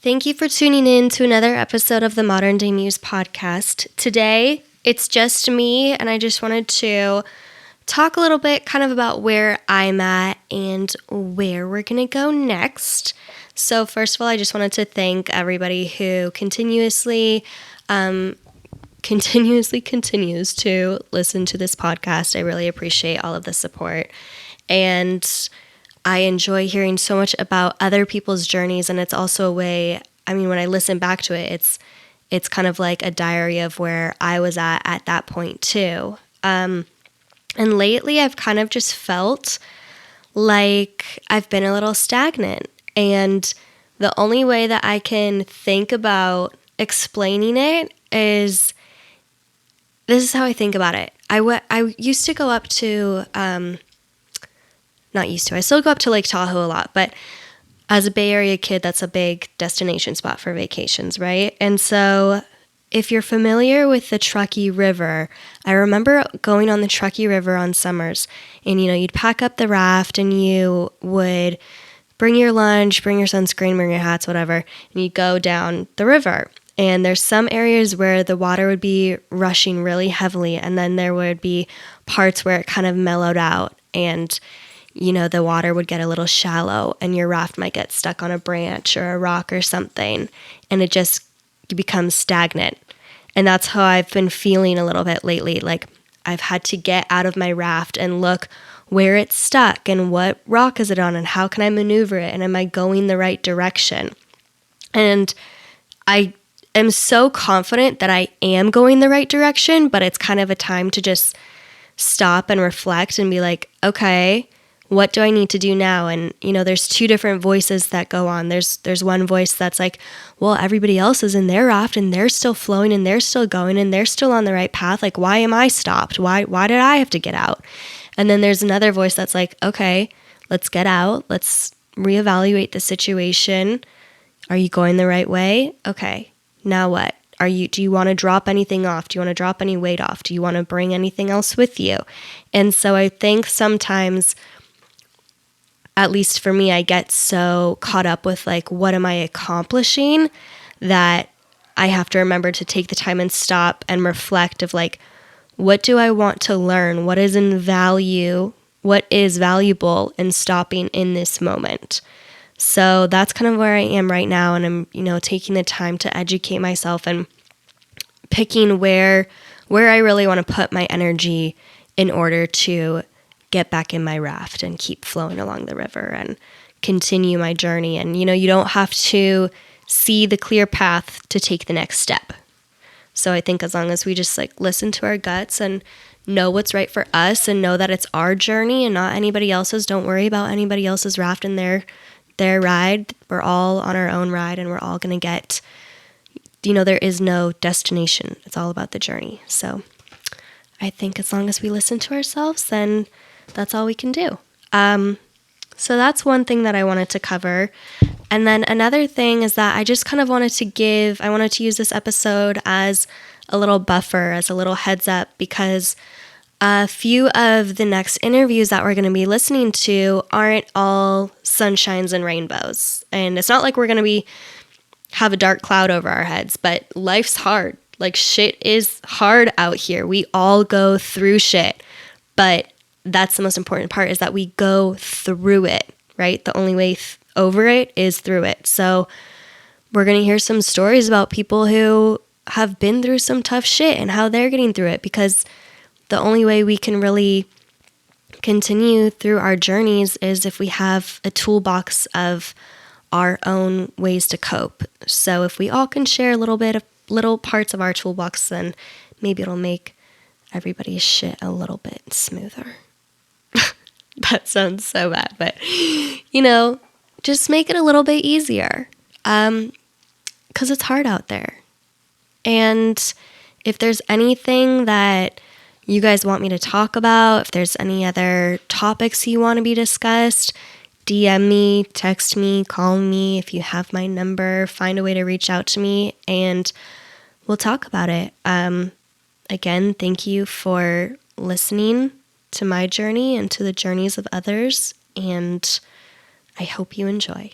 Thank you for tuning in to another episode of the Modern Day Muse podcast. Today, it's just me, and I just wanted to talk a little bit kind of about where I'm at and where we're going to go next. So first of all, I just wanted to thank everybody who continuously continues to listen to this podcast. I really appreciate all of the support. And I enjoy hearing so much about other people's journeys, and it's also a way, when I listen back to it, it's kind of like a diary of where I was at that point too. And lately I've kind of just felt like I've been a little stagnant, and the only way that I can think about explaining it is, this is how I think about it. I used to go up to, I still go up to Lake Tahoe a lot, but as a Bay Area kid, that's a big destination spot for vacations, right? And so if you're familiar with the Truckee River, I remember going on the Truckee River on summers, and you'd pack up the raft and you would bring your lunch, bring your sunscreen, bring your hats, whatever, and you go down the river. And there's some areas where the water would be rushing really heavily, and then there would be parts where it kind of mellowed out, and the water would get a little shallow and your raft might get stuck on a branch or a rock or something, and it just becomes stagnant. And that's how I've been feeling a little bit lately. Like, I've had to get out of my raft and look where it's stuck and what rock is it on and how can I maneuver it and am I going the right direction? And I am so confident that I am going the right direction, but it's kind of a time to just stop and reflect and be like, okay, what do I need to do now? And, there's two different voices that go on. There's one voice that's like, well, everybody else is in their raft and they're still flowing and they're still going and they're still on the right path. Like, why am I stopped? Why did I have to get out? And then there's another voice that's like, okay, let's get out. Let's reevaluate the situation. Are you going the right way? Okay, now what? Do you want to drop anything off? Do you want to drop any weight off? Do you want to bring anything else with you? And so I think sometimes, at least for me, I get so caught up with like, what am I accomplishing, that I have to remember to take the time and stop and reflect of like, what do I want to learn? What is valuable in stopping in this moment? So that's kind of where I am right now. And I'm, taking the time to educate myself and picking where I really want to put my energy in order to get back in my raft and keep flowing along the river and continue my journey. And, you don't have to see the clear path to take the next step. So I think as long as we just like listen to our guts and know what's right for us and know that it's our journey and not anybody else's, don't worry about anybody else's raft and their ride. We're all on our own ride and we're all going to get, there is no destination. It's all about the journey. So I think as long as we listen to ourselves, then that's all we can do. So that's one thing that I wanted to cover. And then another thing is that I just kind of wanted to use this episode as a little buffer, as a little heads up, because a few of the next interviews that we're going to be listening to aren't all sunshines and rainbows. And it's not like we're going to have a dark cloud over our heads, but life's hard. Like, shit is hard out here. We all go through shit, but that's the most important part, is that we go through it, right? The only way over it is through it. So we're going to hear some stories about people who have been through some tough shit and how they're getting through it, because the only way we can really continue through our journeys is if we have a toolbox of our own ways to cope. So if we all can share little parts of our toolbox, then maybe it'll make everybody's shit a little bit smoother. That sounds so bad, but just make it a little bit easier, because it's hard out there. And if there's anything that you guys want me to talk about, if there's any other topics you want to be discussed, DM me, text me, call me. If you have my number, find a way to reach out to me and we'll talk about it. Again, thank you for listening to my journey and to the journeys of others, and I hope you enjoy.